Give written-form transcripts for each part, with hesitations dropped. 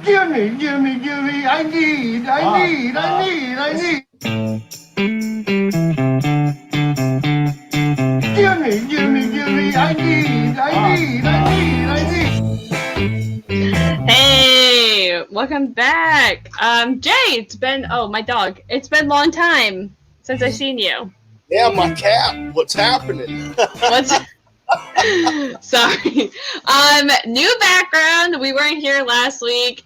Gimme, I need. Gimme, I need. Hey, welcome back. Jay, it's been, my dog. It's been a long time since I've seen you. Yeah, my cat. What's happening? What's... Sorry. New background. We weren't here last week,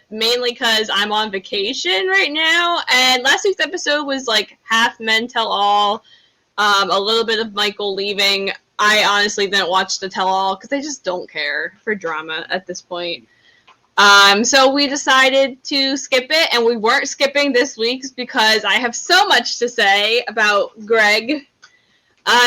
mainly because I'm on vacation right now, and last week's episode was like half men tell all, a little bit of Michael leaving. I honestly didn't watch the tell all because I just don't care for drama at this point. So we decided to skip it, and we weren't skipping this week's because I have so much to say about Greg.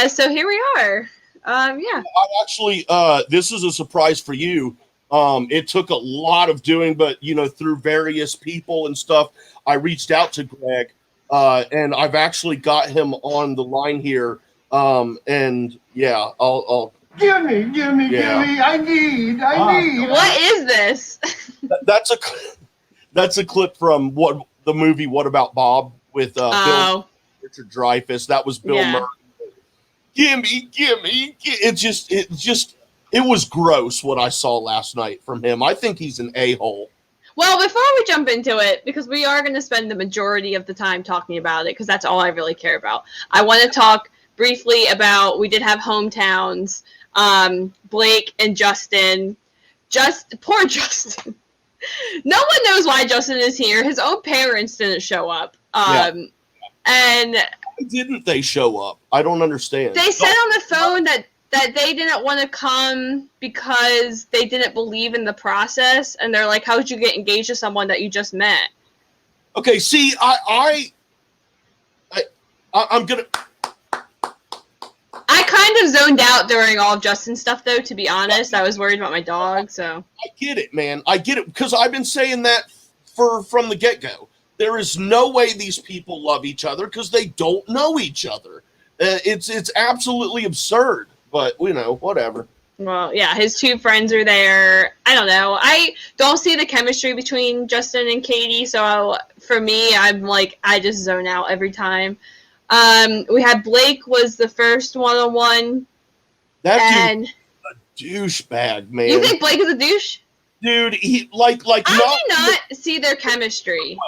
So here we are. Yeah. I actually, this is a surprise for you. It took a lot of doing, but through various people and stuff, I reached out to Greg, and I've actually got him on the line here. And yeah, I'll. Gimme, I need. What is this? That's a clip from the movie What About Bob with Bill Richard Dreyfuss. That was Bill Merc. Gimme. It was gross what I saw last night from him. I think he's an a-hole. Well, before we jump into it, because we are going to spend the majority of the time talking about it, because that's all I really care about. I want to talk briefly about, we did have hometowns, Blake and Justin. Poor Justin. No one knows why Justin is here. His own parents didn't show up. And why didn't they show up? I don't understand. They said on the phone that they didn't want to come because they didn't believe in the process, and they're like, how would you get engaged to someone that you just met? Okay, see, I'm gonna. I kind of zoned out during all of Justin's stuff, though, to be honest. I was worried about my dog, so. I get it, man. I get it, because I've been saying that from the get-go. There is no way these people love each other because they don't know each other. It's absolutely absurd, but, whatever. Well, yeah, his two friends are there. I don't know. I don't see the chemistry between Justin and Katie, so for me, I'm like, I just zone out every time. We had Blake was the first one-on-one. That dude's a douchebag, man. You think Blake is a douche? Dude, he I do not see their chemistry.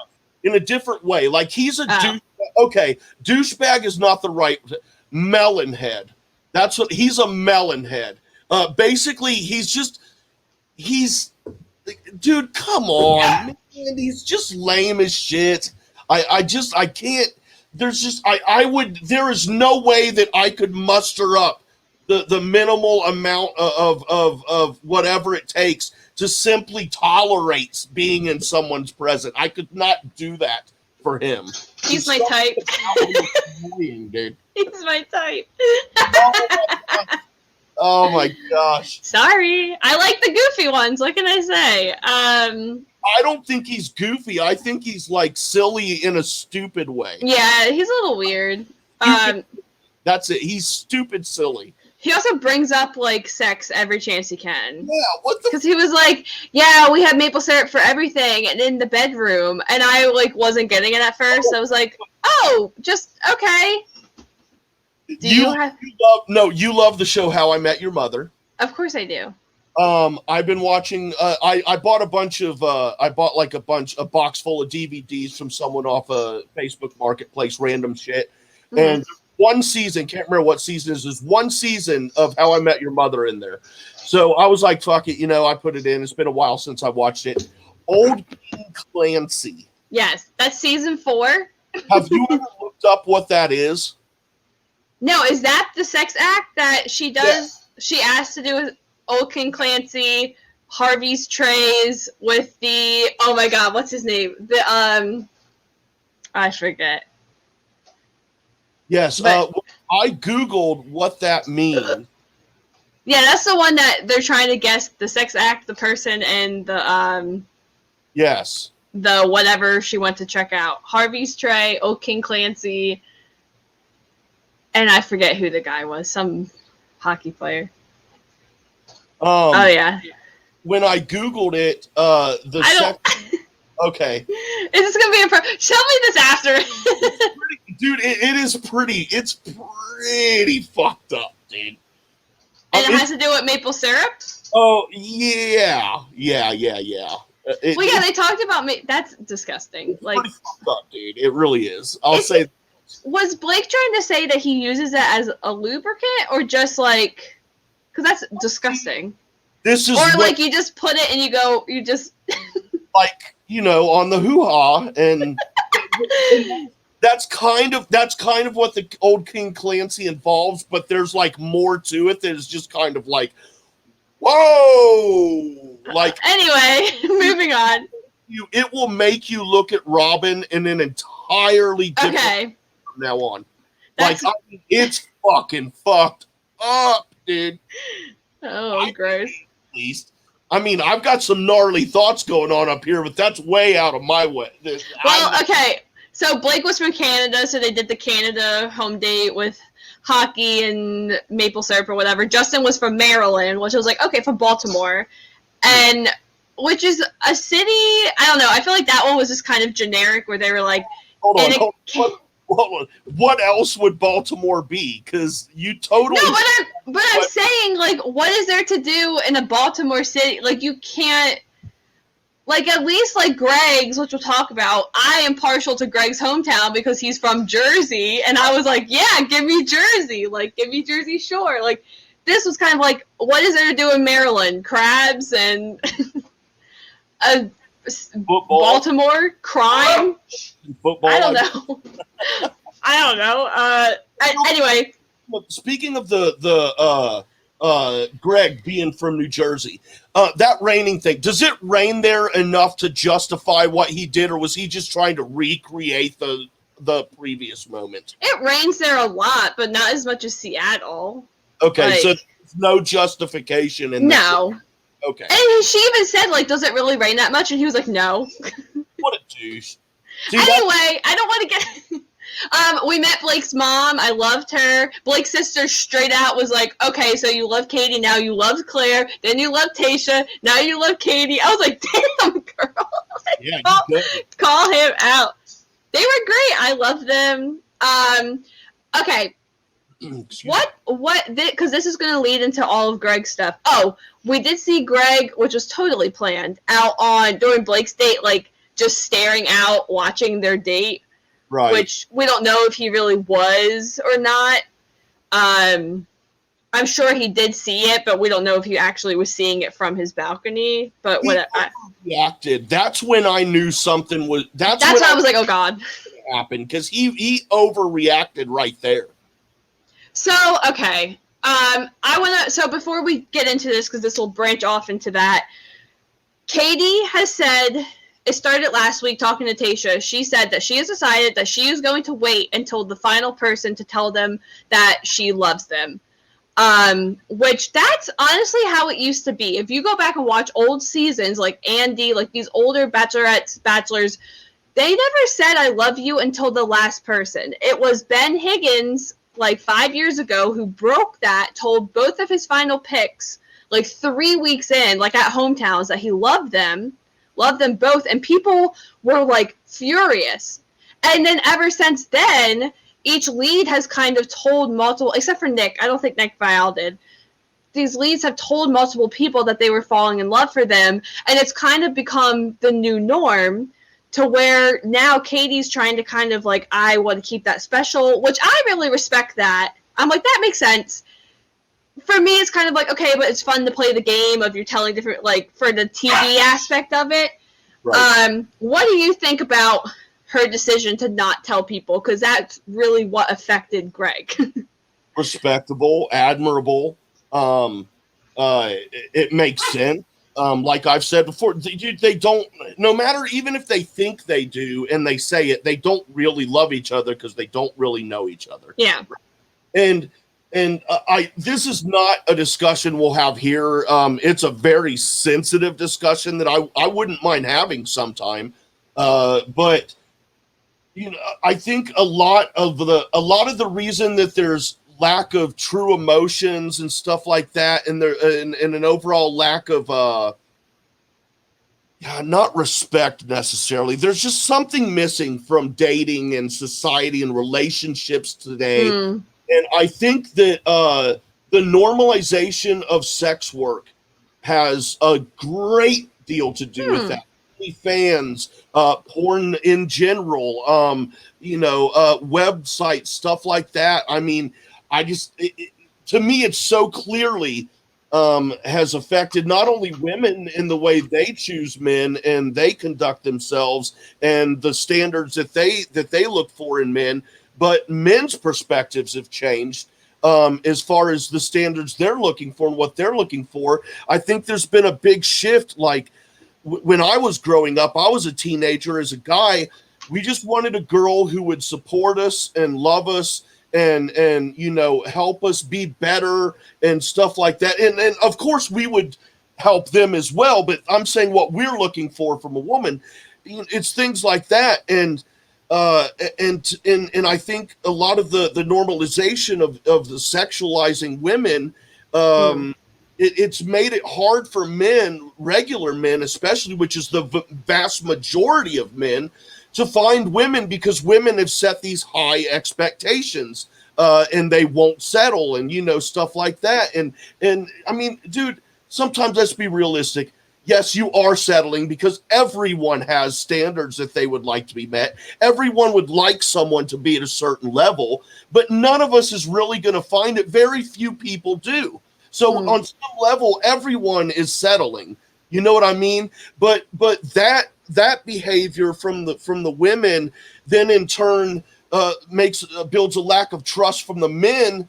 In a different way. Like, he's a douche. Okay, douchebag is not the right melon head. That's what he's, a melon head. Basically, dude, come on, man. He's just lame as shit. I can't. There is no way that I could muster up the minimal amount of whatever it takes to simply tolerate being in someone's presence. I could not do that for him. He's my type. Annoying, dude. He's my type. Oh my gosh. Sorry. I like the goofy ones. What can I say? I don't think he's goofy. I think he's like silly in a stupid way. Yeah, he's a little weird. That's it. He's stupid silly. He also brings up like sex every chance he can. Yeah, what the? Because he was like, "Yeah, we have maple syrup for everything, and in the bedroom." And I like wasn't getting it at first. I was like, "Oh, just okay." You love the show How I Met Your Mother. Of course I do. I've been watching. I bought a box full of DVDs from someone off a Facebook Marketplace, random shit, and. One season, can't remember what season it is. There's one season of How I Met Your Mother in there. So I was like, fuck it. I put it in. It's been a while since I watched it. Old King Clancy. Yes, that's season 4. Have you ever looked up what that is? No, is that the sex act that she does? Yeah. She asked to do with Old King Clancy, Harvey's trays with the, oh my God, what's his name? I forget. Yes, I Googled what that means. Yeah, that's the one that they're trying to guess the sex act, the person, and the yes, the whatever she went to check out. Harvey's tray, Old King Clancy, and I forget who the guy was. Some hockey player. Oh yeah. When I Googled it, Okay. Is this gonna be show me this after. Dude, it is pretty. It's pretty fucked up, dude. And it has to do with maple syrup? Oh, yeah. Well, yeah, they talked about that's disgusting. It's like, pretty fucked up, dude. It really is. I'll say. Was Blake trying to say that he uses it as a lubricant, or just like, because that's disgusting. This is or like you just put it and you just like, on the hoo-ha, and that's kind of what the old King Clancy involves, but there's like more to it that is just kind of like, whoa, like anyway, moving on. It will make you look at Robin in an entirely different way from now on. It's fucking fucked up, dude. Oh, gross. At least. I mean, I've got some gnarly thoughts going on up here, but that's way out of my way. Well, okay. So Blake was from Canada, so they did the Canada home date with hockey and maple syrup or whatever. Justin was from Maryland, which was like, okay, from Baltimore. And which is a city, I don't know, I feel like that one was just kind of generic where they were like, hold on. What else would Baltimore be? Because you totally. No, but I'm saying, like, what is there to do in a Baltimore city? Like, you can't. Like, at least, like, Greg's, which we'll talk about, I am partial to Greg's hometown because he's from Jersey. And I was like, yeah, give me Jersey. Like, give me Jersey Shore. Like, this was kind of like, what is there to do in Maryland? Crabs and Baltimore? Crime? Football? I don't know. I don't know. Anyway. Speaking of the Greg being from New Jersey, that raining thing, does it rain there enough to justify what he did, or was he just trying to recreate the previous moment? It rains there a lot, but not as much as Seattle. Okay, so there's no justification in that. No. Okay. And she even said, like, does it really rain that much? And he was like, no. What a douche. See, anyway, I don't want to get... we met Blake's mom. I loved her. Blake's sister straight out was like, okay, so you love Katie, now you love Claire, then you love Tayshia, now you love Katie. I was like, damn, girl. Yeah, call him out. They were great. I love them. Okay. Because this is going to lead into all of Greg's stuff. Oh, we did see Greg, which was totally planned, out during Blake's date, like, just staring out, watching their date. Right. Which we don't know if he really was or not. I'm sure he did see it, but we don't know if he actually was seeing it from his balcony. But when reacted, that's when I knew something was. That's when I was like, oh god, happened, because he overreacted right there. So okay, I want to. So before we get into this, because this will branch off into that, Katie has said. It started last week talking to Tayshia. She said that she has decided that she is going to wait until the final person to tell them that she loves them. Which that's honestly how it used to be. If you go back and watch old seasons like Andy, like these older bachelorettes, bachelors, they never said I love you until the last person. It was Ben Higgins like 5 years ago who broke that, told both of his final picks like 3 weeks in, like at hometowns, that he loved them both, and people were like furious. And then ever since then, each lead has kind of told multiple, except for Nick, I don't think Nick Vial did, these leads have told multiple people that they were falling in love for them, and it's kind of become the new norm to where now Katie's trying to kind of like, I want to keep that special, which I really respect that. I'm like, that makes sense. For me, it's kind of like, okay, but it's fun to play the game of you're telling different, like, for the TV aspect of it. Right. What do you think about her decision to not tell people? Because that's really what affected Greg. Respectable, admirable. It makes sense. Like I've said before, they don't, no matter, even if they think they do and they say it, they don't really love each other because they don't really know each other. Yeah. And this is not a discussion we'll have here. It's a very sensitive discussion that I wouldn't mind having sometime. But I think a lot of the reason that there's lack of true emotions and stuff like that, and an overall lack of not respect necessarily. There's just something missing from dating and society and relationships today. And I think that the normalization of sex work has a great deal to do with that. Fans, porn in general, websites, stuff like that. I mean, to me, it's so clearly has affected not only women in the way they choose men and they conduct themselves and the standards that they look for in men, but men's perspectives have changed as far as the standards they're looking for and what they're looking for. I think there's been a big shift. Like when I was growing up, I was a teenager as a guy. We just wanted a girl who would support us and love us and help us be better and stuff like that. And of course we would help them as well. But I'm saying what we're looking for from a woman, it's things like that. And I think a lot of the normalization of the sexualizing women, it's made it hard for men, regular men especially, which is the vast majority of men, to find women, because women have set these high expectations and they won't settle and stuff like that. And I mean, dude, sometimes let's be realistic. Yes, you are settling because everyone has standards that they would like to be met. Everyone would like someone to be at a certain level, but none of us is really going to find it. Very few people do. So on some level, everyone is settling. You know what I mean? But that behavior from the women then in turn builds a lack of trust from the men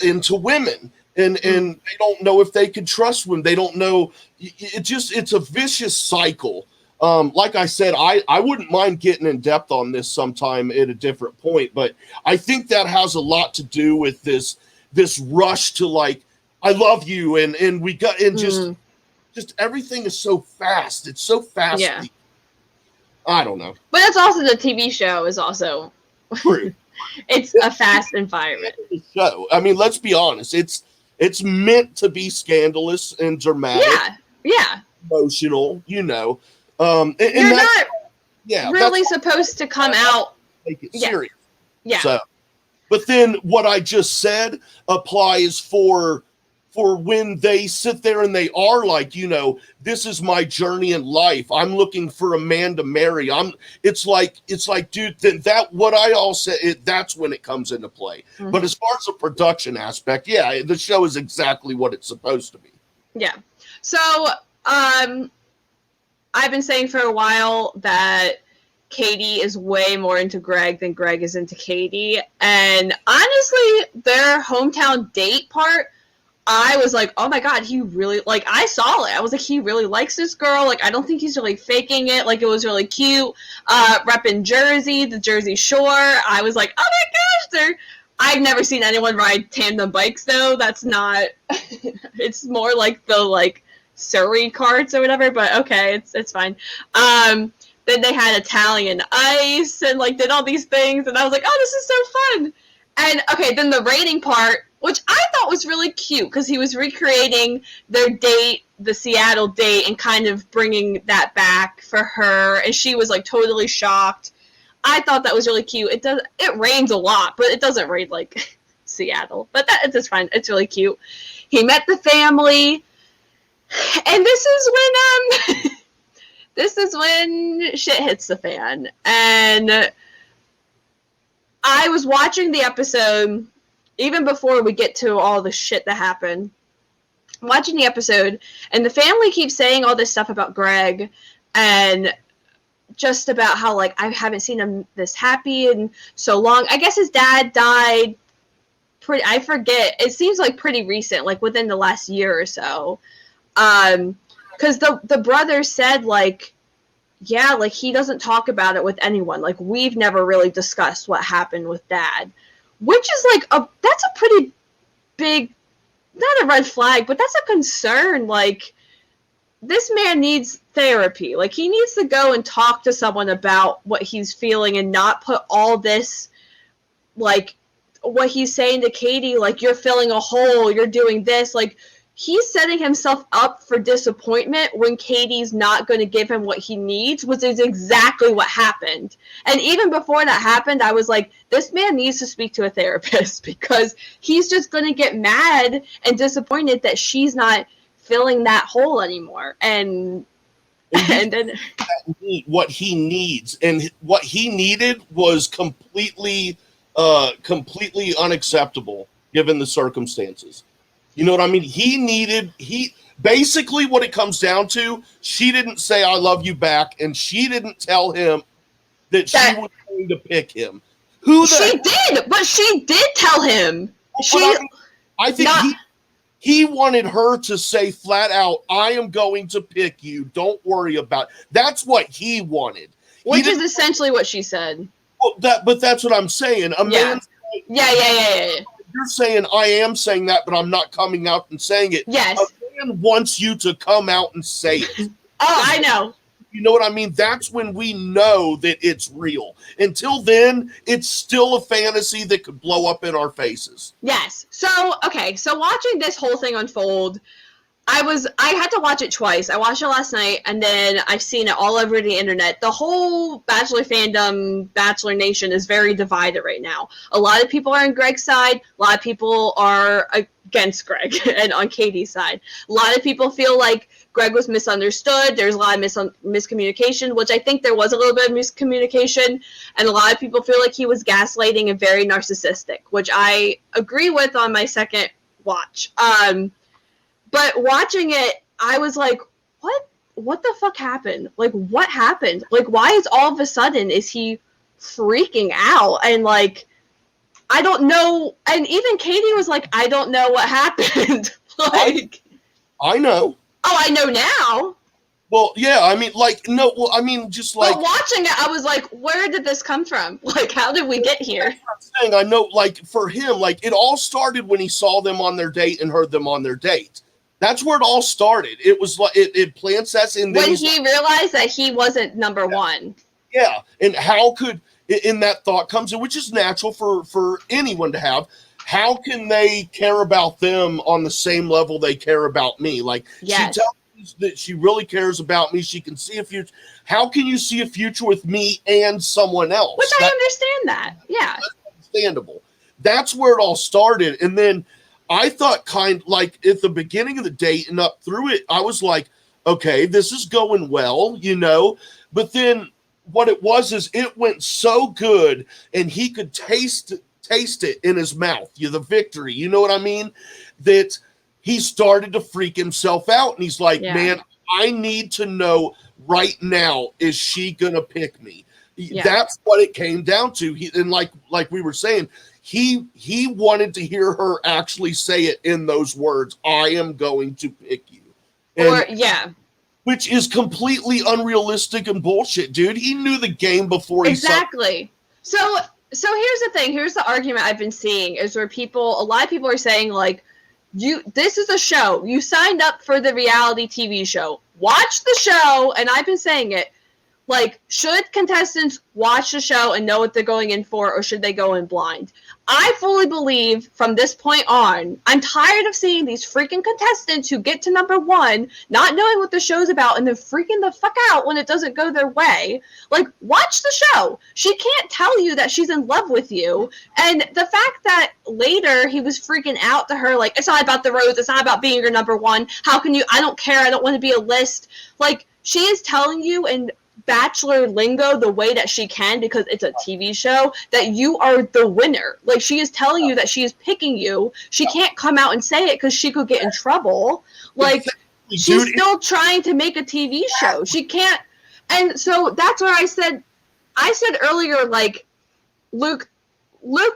into women. And they don't know if they can trust women. They don't know. It's a vicious cycle. Like I said, I wouldn't mind getting in depth on this sometime at a different point, but I think that has a lot to do with this rush to like, I love you. And we got, and just everything is so fast. It's so fast. Yeah. I don't know. But that's also the TV show is also true. It's a fast environment. Show. I mean, let's be honest. It's meant to be scandalous and dramatic. Yeah. Emotional, You're not really supposed to come out. Take it serious. Yeah. So, but then what I just said applies for when they sit there and they are like, this is my journey in life. I'm looking for a man to marry. It's like, dude, that what I all said, that's when it comes into play. But as far as the production aspect, the show is exactly what it's supposed to be. Yeah. So, I've been saying for a while that Katie is way more into Greg than Greg is into Katie. And honestly, their hometown date part, I was like, oh my God, he really, like, I saw it. I was like, he really likes this girl. Like, I don't think he's really faking it. Like, it was really cute. Repping Jersey, the Jersey Shore. I was like, oh my gosh, I've never seen anyone ride tandem bikes, though. That's not, it's more like the, like, Surrey carts or whatever, but okay, it's fine. Then they had Italian ice and, like, did all these things, and I was like, oh, this is so fun. And, okay, then the rating part, which I thought was really cute because he was recreating their date, the Seattle date, and kind of bringing that back for her. And she was like totally shocked. I thought that was really cute. It rains a lot, but it doesn't rain like Seattle. But it's fine. It's really cute. He met the family, and this is when shit hits the fan. And I was watching the episode. Even before we get to all the shit that happened, I'm watching the episode, and the family keeps saying all this stuff about Greg, and just about how, like, I haven't seen him this happy in so long. I guess his dad died I forget. It seems like pretty recent, like within the last year or so. Because the brother said, like, yeah, like, he doesn't talk about it with anyone. Like, we've never really discussed what happened with Dad. Which is, like, that's a pretty big, not a red flag, but that's a concern. Like, this man needs therapy. Like, he needs to go and talk to someone about what he's feeling and not put all this, like, what he's saying to Katie, like, you're filling a hole, you're doing this. Like, he's setting himself up for disappointment when Katie's not going to give him what he needs, which is exactly what happened. And even before that happened, I was like, this man needs to speak to a therapist because he's just going to get mad and disappointed that she's not filling that hole anymore. And then what he needs, and what he needed was completely unacceptable given the circumstances. You know what I mean? He basically, what it comes down to, she didn't say I love you back, and she didn't tell him that she was going to pick him. She did tell him. I think he wanted her to say flat out, I am going to pick you. Don't worry about it. That's what he wanted. Which is essentially what she said. Well, but that's what I'm saying. A man. Yeah. You're saying I am saying that, but I'm not coming out and saying it. Yes. A man wants you to come out and say it. Oh, I know. You know what I mean? That's when we know that it's real. Until then, it's still a fantasy that could blow up in our faces. Yes. So watching this whole thing unfold, I had to watch it twice. I watched it last night, and then I've seen it all over the internet. The whole Bachelor fandom, Bachelor Nation is very divided right now. A lot of people are on Greg's side. A lot of people are against Greg and on Katie's side. A lot of people feel like Greg was misunderstood. There's a lot of miscommunication, which I think there was a little bit of miscommunication. And a lot of people feel like he was gaslighting and very narcissistic, which I agree with on my second watch. But watching it, I was like, what the fuck happened? Like, what happened? Like, why is all of a sudden is he freaking out? And like, I don't know. And even Katie was like, I don't know what happened. Like, I know. Oh, I know now. Well, yeah, I mean, like, no, well, I mean, just like. But watching it, I was like, where did this come from? Like, how did we get here? That's what I'm saying. I know, like, for him, like, it all started when he saw them on their date and heard them on their date. That's where it all started. It was like it plants us in. When he realized that he wasn't number one. Yeah, and how could in that thought comes in, which is natural for anyone to have. How can they care about them on the same level they care about me? Like yes. She tells me that she really cares about me. She can see a future. How can you see a future with me and someone else? Which I understand that. Yeah, that's understandable. That's where it all started, and then. I thought like at the beginning of the date and up through it, I was like, okay, this is going well, you know, but then what it was is it went so good and he could taste it in his mouth, the victory, you know what I mean? That he started to freak himself out and he's like, man, I need to know right now, is she going to pick me? Yeah. That's what it came down to. And like we were saying, he wanted to hear her actually say it in those words. I am going to pick you. Which is completely unrealistic and bullshit, dude. He knew the game before he exactly. So here's the thing. Here's the argument I've been seeing is where a lot of people are saying like, this is a show. You signed up for the reality TV show. Watch the show. And I've been saying it. Like, should contestants watch the show and know what they're going in for, or should they go in blind? I fully believe from this point on, I'm tired of seeing these freaking contestants who get to number one, not knowing what the show's about, and then freaking the fuck out when it doesn't go their way. Like, watch the show. She can't tell you that she's in love with you. And the fact that later he was freaking out to her, like, it's not about the rose, it's not about being your number one. How can you, I don't care, I don't want to be a list. Like, she is telling you in Bachelor lingo the way that she can, because it's a TV show, that you are the winner. Like, she is telling you that she is picking you. She can't come out and say it because she could get in trouble. Like, she's still trying to make a TV show. She can't. And so that's where I said earlier, like, Luke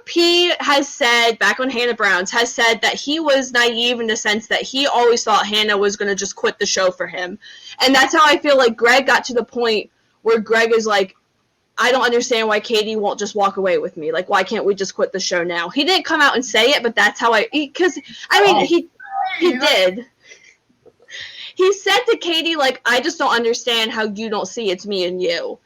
P has said, back on Hannah Brown's, has said that he was naive in the sense that he always thought Hannah was going to just quit the show for him. And that's how I feel like Greg got to the point where Greg is like, I don't understand why Katie won't just walk away with me. Like, why can't we just quit the show now? He didn't come out and say it, but that's how he did. He said to Katie, like, I just don't understand how you don't see it's me and you.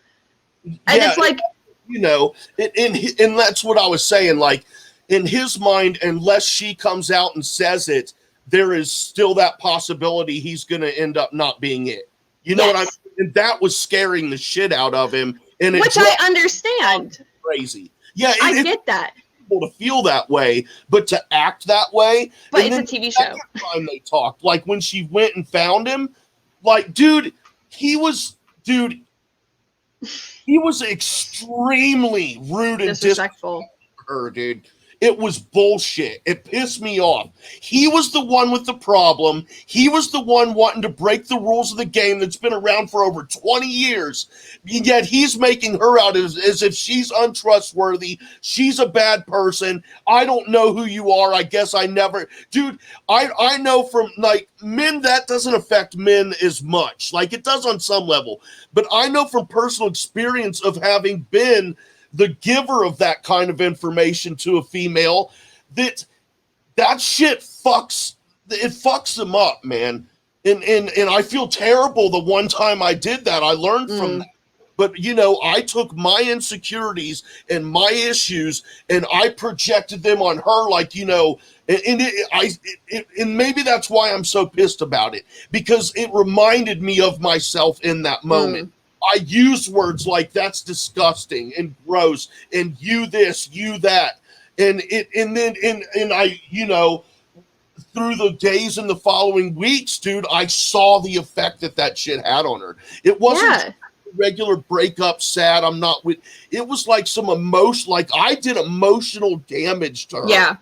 And it's like, you know, and that's what I was saying. Like, in his mind, unless she comes out and says it, there is still that possibility he's going to end up not being it. You know what I mean? And that was scaring the shit out of him. And which I understand. Crazy. Yeah, I get that. To feel that way, but to act that way. But it's a TV show. Time they talked, like when she went and found him, like, dude, he was extremely rude and disrespectful to her, dude. It was bullshit. It pissed me off. He was the one with the problem. He was the one wanting to break the rules of the game that's been around for over 20 years. Yet he's making her out as if she's untrustworthy. She's a bad person. I don't know who you are. I guess I never... Dude, I know from, like, men, that doesn't affect men as much. Like, it does on some level. But I know from personal experience of having been the giver of that kind of information to a female, that shit fucks them up, man. And I feel terrible the one time I did that. I learned from that. But, you know, I took my insecurities and my issues and I projected them on her, like, you know, and maybe that's why I'm so pissed about it, because it reminded me of myself in that moment. I use words like that's disgusting and gross and you this, you that. And I, you know, through the days and the following weeks, dude, I saw the effect that shit had on her. It wasn't regular breakup, sad, I'm not with, it was like some emotion, like I did emotional damage to her. Yeah.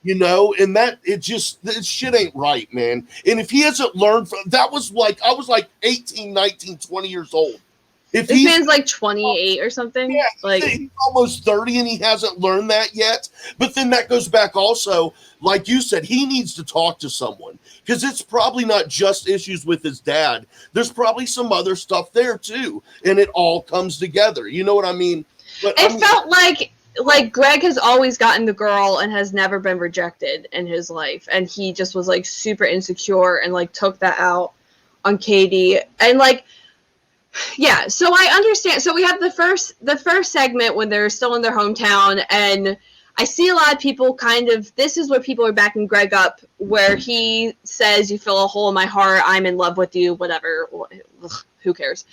You know, and that this shit ain't right, man. And if he hasn't learned from, that was like, I was like 18, 19, 20 years old. If this man's like 28 or something. Yeah, like he's almost 30 and he hasn't learned that yet. But then that goes back also, like you said, he needs to talk to someone, because it's probably not just issues with his dad. There's probably some other stuff there too, and it all comes together. You know what I mean? But it felt like Greg has always gotten the girl and has never been rejected in his life, and he just was like super insecure and like took that out on Katie. And like, yeah, so I understand. So we have the first segment when they're still in their hometown, and I see a lot of people kind of, this is where people are backing Greg up, where he says, you fill a hole in my heart, I'm in love with you, whatever, who cares?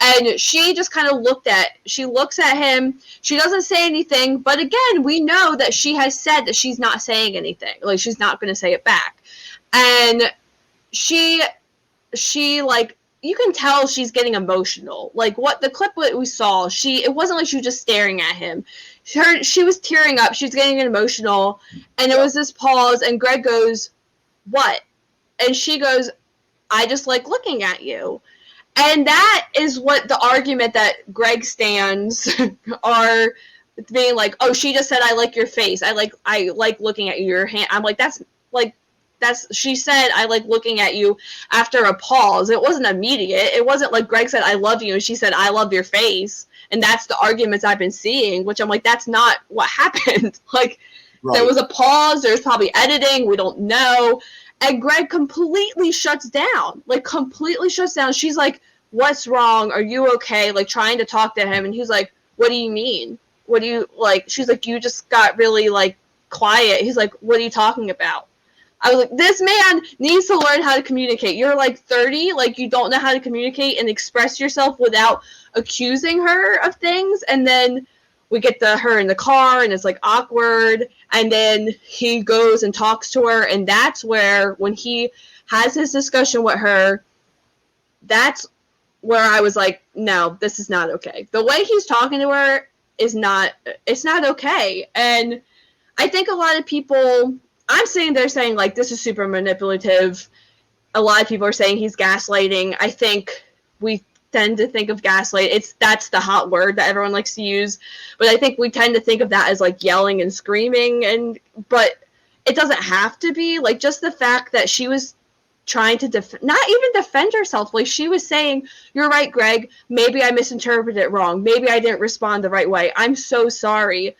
And she just kind of looks at him, she doesn't say anything, but again, we know that she has said that she's not saying anything, like she's not going to say it back. And she like, you can tell she's getting emotional. Like what the clip that we saw, it wasn't like she was just staring at him. She was tearing up. She was getting emotional. And there was this pause, and Greg goes, what? And she goes, I just like looking at you. And that is what the argument that Greg stands are being like, oh, she just said, I like your face. I like looking at your hand. I'm like, she said, I like looking at you after a pause. It wasn't immediate. It wasn't like Greg said, I love you, and she said, I love your face. And that's the arguments I've been seeing, which I'm like, that's not what happened. Like, right. There was a pause. There's probably editing. We don't know. And Greg completely shuts down. She's like, what's wrong? Are you okay? Like, trying to talk to him. And he's like, what do you mean? What do you, like, she's like, you just got really, like, quiet. He's like, what are you talking about? I was like, this man needs to learn how to communicate. You're like 30, like you don't know how to communicate and express yourself without accusing her of things. And then we get her in the car and it's like awkward. And then he goes and talks to her. And that's where, when he has his discussion with her, that's where I was like, no, this is not okay. The way he's talking to her it's not okay. And I think a lot of people, I'm sitting there saying, like, this is super manipulative. A lot of people are saying he's gaslighting. I think we tend to think of gaslight. That's the hot word that everyone likes to use. But I think we tend to think of that as, like, yelling and screaming. But it doesn't have to be. Like, just the fact that she was trying to not even defend herself. Like, she was saying, you're right, Greg. Maybe I misinterpreted it wrong.Maybe I didn't respond the right way. I'm so sorry.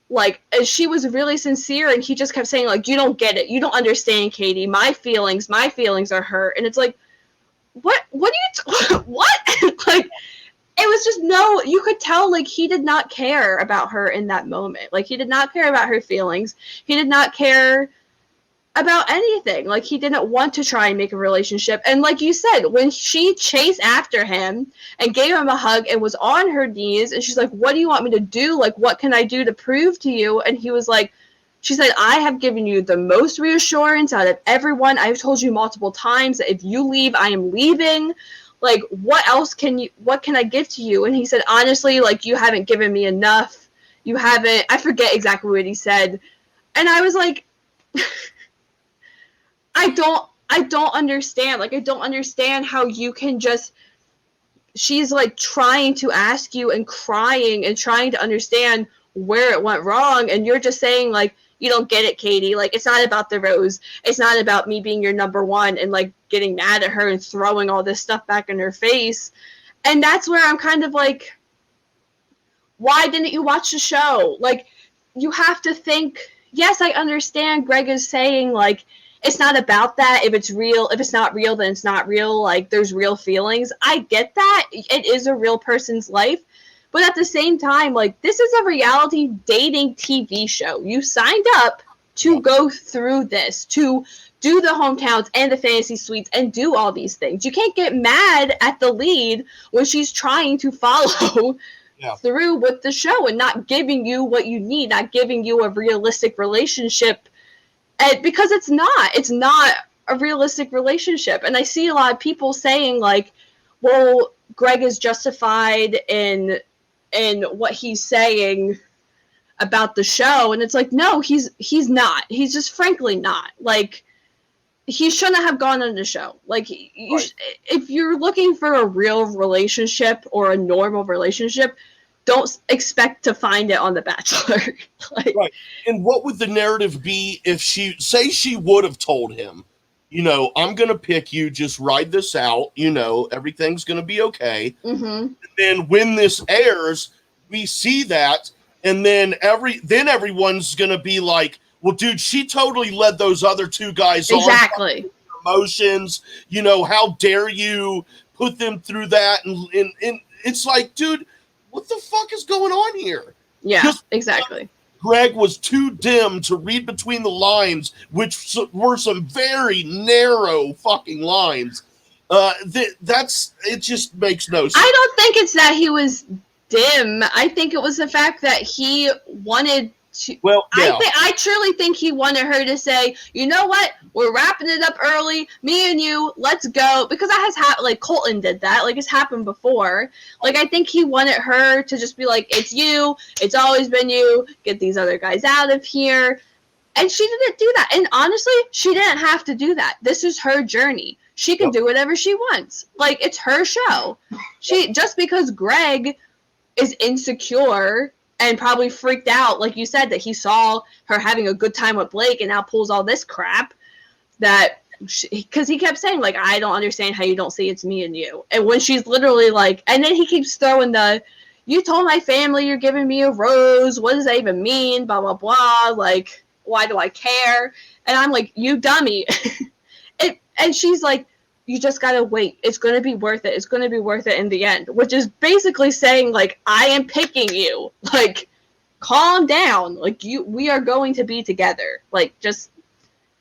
Like, she was really sincere, and he just kept saying, like, you don't get it. You don't understand, Katie. My feelings are hurt. And it's like, what are you, what? Like, it was just, no, you could tell, like, he did not care about her in that moment. Like, he did not care about her feelings. He did not care about anything. Like, he didn't want to try and make a relationship. And like you said, when she chased after him and gave him a hug and was on her knees, and she's like, what do you want me to do? Like, what can I do to prove to you? And he was like, she said, I have given you the most reassurance out of everyone. I've told you multiple times that if you leave, I am leaving. Like, what can I give to you? And he said, honestly, like, you haven't given me enough. You haven't, I forget exactly what he said. And I was like, I don't understand. Like, I don't understand how you can just, she's like trying to ask you and crying and trying to understand where it went wrong. And you're just saying, like, you don't get it, Katie. Like, it's not about the rose. It's not about me being your number one and like getting mad at her and throwing all this stuff back in her face. And that's where I'm kind of like, why didn't you watch the show? Like, you have to think, yes, I understand Greg is saying, like, it's not about that. If it's real, if it's not real, then it's not real. Like, there's real feelings. I get that. It is a real person's life. But at the same time, like, this is a reality dating TV show. You signed up to go through this, to do the hometowns and the fantasy suites and do all these things. You can't get mad at the lead when she's trying to follow through with the show and not giving you what you need, not giving you a realistic relationship. And because it's not a realistic relationship. And I see a lot of people saying, like, well, Greg is justified in what he's saying about the show. And it's like, no, he's not. He's just frankly not. Like, he shouldn't have gone on the show. Like, if you're looking for a real relationship or a normal relationship, don't expect to find it on The Bachelor. Like, right. And what would the narrative be if she would have told him, you know, I'm going to pick you, just ride this out, you know, everything's going to be okay. Mm-hmm. And then when this airs, we see that, and then everyone's going to be like, well, dude, she totally led those other two guys on. Exactly. Emotions, you know, how dare you put them through that? And it's like, dude, what the fuck is going on here? Yeah, exactly. Greg was too dim to read between the lines, which were some very narrow fucking lines. It just makes no sense. I don't think it's that he was dim. I think it was the fact that he wanted to. Well, yeah. I truly think he wanted her to say, you know what? We're wrapping it up early. Me and you, let's go. Because that has happened. Like, Colton did that. Like, it's happened before. Like, I think he wanted her to just be like, it's you. It's always been you. Get these other guys out of here. And she didn't do that. And honestly, she didn't have to do that. This is her journey. She can do whatever she wants. Like, it's her show. Just because Greg is insecure and probably freaked out, like you said, that he saw her having a good time with Blake and now pulls all this crap, that because he kept saying, like, I don't understand how you don't see it's me and you. And when she's literally like, and then he keeps throwing the, you told my family you're giving me a rose. What does that even mean? Blah, blah, blah. Like, why do I care? And I'm like, you dummy. And she's like, you just gotta wait. It's gonna be worth it. It's gonna be worth it in the end. Which is basically saying, like, I am picking you. Like, calm down. Like, we are going to be together. Like, just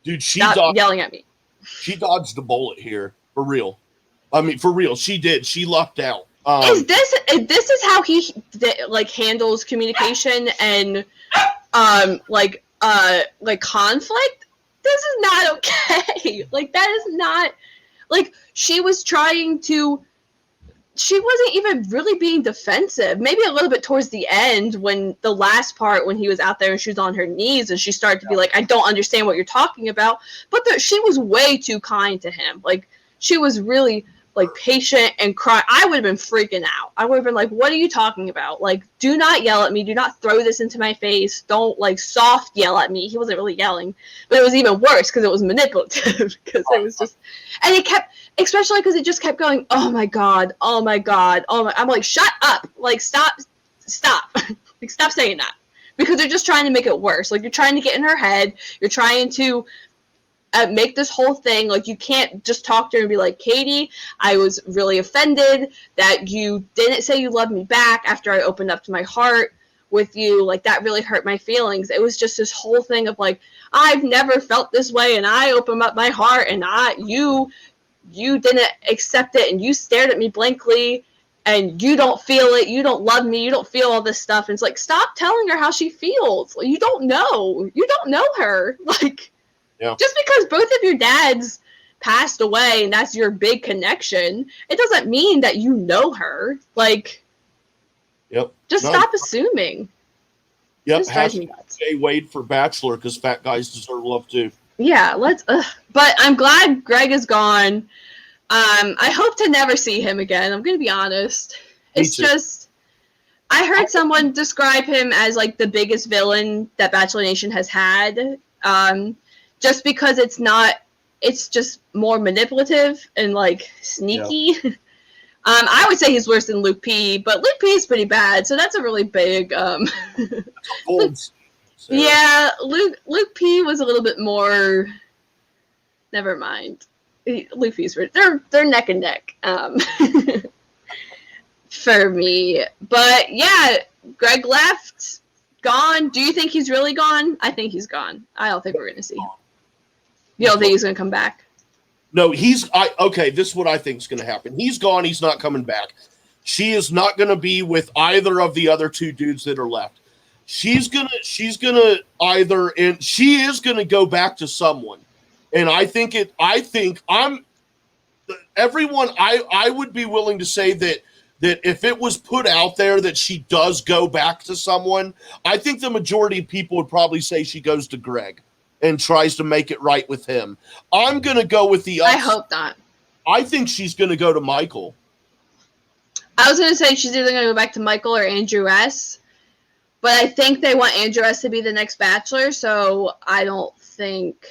dude, stop yelling at me. She dodged a bullet here, for real. I mean, for real, she did. She lucked out. Is this how he like handles communication and like conflict? This is not okay. Like, that is not. Like, she wasn't even really being defensive. Maybe a little bit towards the end, when the last part, when he was out there and she was on her knees and she started to be like, I don't understand what you're talking about. But she was way too kind to him. Like, she was really, like, patient and cry. I would have been freaking out. I would have been like, what are you talking about? Like, do not yell at me. Do not throw this into my face. Don't, like, soft yell at me. He wasn't really yelling. But it was even worse because it was manipulative. Because it was just... And it kept... Especially because it just kept going, oh my God, oh my God, oh my... I'm like, shut up. Like, stop. Like, stop saying that. Because they're just trying to make it worse. Like, you're trying to get in her head. You're trying to... make this whole thing, like, you can't just talk to her and be like, Katie, I was really offended that you didn't say you loved me back after I opened up to my heart with you, like, that really hurt my feelings. It was just this whole thing of, like, I've never felt this way, and I opened up my heart, and you didn't accept it, and you stared at me blankly, and you don't feel it, you don't love me, you don't feel all this stuff. And it's like, stop telling her how she feels. You don't know her. Like, just because both of your dads passed away and that's your big connection, it doesn't mean that you know her. Like, stop assuming. Yep. Drives me nuts. Jay Wade for Bachelor, because fat guys deserve love too. Yeah, but I'm glad Greg is gone. I hope to never see him again. I'm gonna be honest. It's just, I heard someone describe him as like the biggest villain that Bachelor Nation has had. Just because it's just more manipulative and like sneaky. Yeah. I would say he's worse than Luke P, but Luke P is pretty bad, so that's a really big. Yeah, Luke P was a little bit more. Never mind. Luke P's they're neck and neck for me. But yeah, Greg left, gone. Do you think he's really gone? I think he's gone. I don't think we're gonna see him. You don't think he's gonna come back? No, okay, this is what I think is gonna happen. He's gone, he's not coming back. She is not gonna be with either of the other two dudes that are left. She is gonna go back to someone. And I would be willing to say that if it was put out there that she does go back to someone, I think the majority of people would probably say she goes to Greg and tries to make it right with him. I'm going to go with the I hope not. I think she's going to go to Michael. I was going to say she's either going to go back to Michael or Andrew S. But I think they want Andrew S. to be the next Bachelor, so I don't think...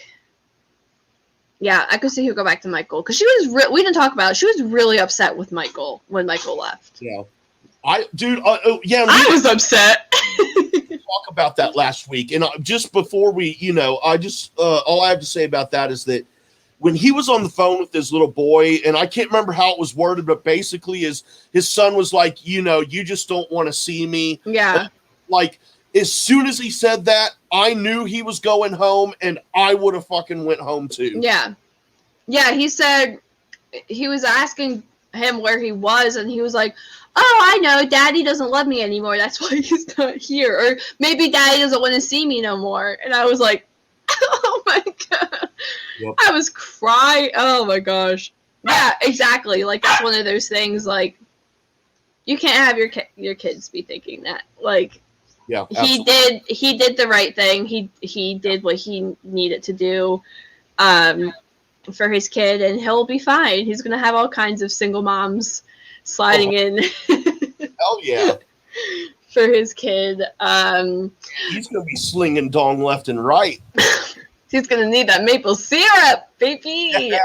Yeah, I could see her go back to Michael. Because she was... we didn't talk about it. She was really upset with Michael when Michael left. Yeah. I was upset. Talk about that last week. And just before we, all I have to say about that is that when he was on the phone with his little boy, and I can't remember how it was worded, but basically his son was like, you just don't want to see me. Yeah. Like, as soon as he said that, I knew he was going home, and I would have fucking went home too. Yeah. Yeah, he said, he was asking him where he was, and he was like, oh, I know, Daddy doesn't love me anymore, that's why he's not here. Or maybe Daddy doesn't want to see me no more. And I was like, oh my God. Yep. I was crying. Oh my gosh. Yeah, exactly. Like, that's one of those things, like, you can't have your kids be thinking that. Like, yeah, he did the right thing. He did what he needed to do for his kid, and he'll be fine. He's gonna have all kinds of single moms sliding in. Hell yeah. For his kid. He's gonna be slinging dong left and right. He's gonna need that maple syrup, baby. Yeah,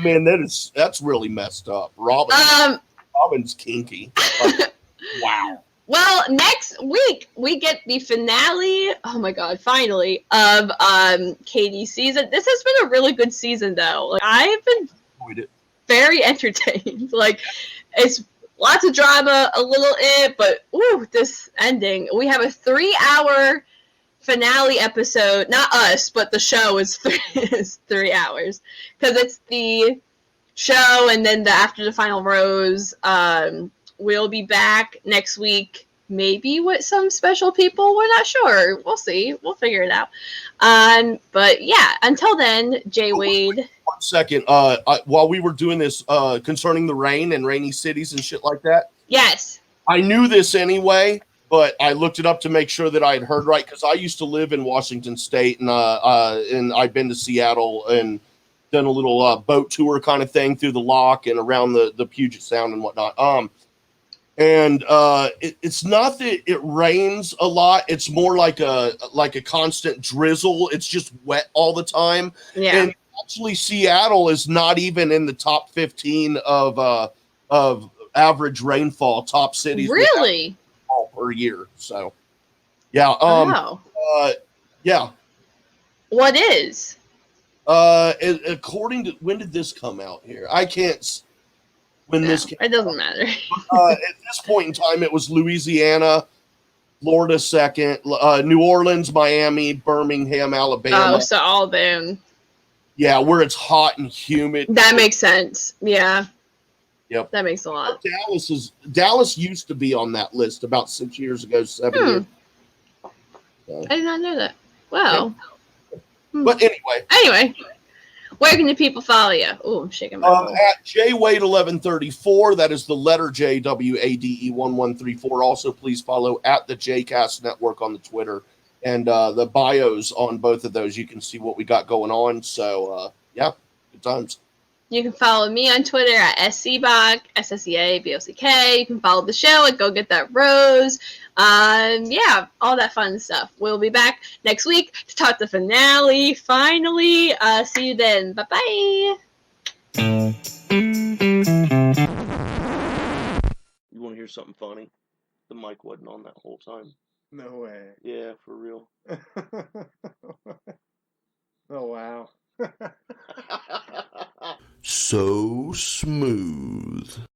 man, that's really messed up. Robin's kinky. Like, wow. Well, next week we get the finale. Oh my God! Finally, of Katie's season. This has been a really good season, though. Like, I've been very entertained. Like, it's lots of drama, a little but this ending. We have a 3-hour finale episode. Not us, but the show is 3 hours, because it's the show and then the after the final rose. We'll be back next week, maybe with some special people. We're not sure. We'll see. We'll figure it out. But yeah, until then, Jay Wade. 1 second. While we were doing this concerning the rain and rainy cities and shit like that. Yes. I knew this anyway, but I looked it up to make sure that I had heard right, because I used to live in Washington State, and I've been to Seattle and done a little boat tour kind of thing through the lock and around the Puget Sound and whatnot. And it's not that it rains a lot. It's more like a constant drizzle. It's just wet all the time. Yeah. And actually, Seattle is not even in the top 15 of average rainfall, top cities. Really? Per year. So, yeah. Wow. Yeah. What is? According to, when did this come out here? I can't. When this came it doesn't matter. at this point in time, it was Louisiana, Florida second, New Orleans, Miami, Birmingham, Alabama. Oh, so all them. Yeah, where it's hot and humid. That makes sense. Yeah. Yep. That makes a lot. Dallas used to be on that list about 6 years ago, 7 years. So. I did not know that. Wow. Yep. But anyway, where can the people follow you? Oh, I'm shaking my ball. At JWade1134. That is the letter J WADE 1134. Also, please follow at the JCast Network on the Twitter and the bios on both of those. You can see what we got going on. So yeah, good times. You can follow me on Twitter at SCBock, SSEABOCK. You can follow the show at Go Get That Rose. Yeah, all that fun stuff. We'll be back next week to talk the finale, finally. See you then. Bye-bye. You want to hear something funny? The mic wasn't on that whole time. No way. Yeah, for real. Oh, wow. So smooth.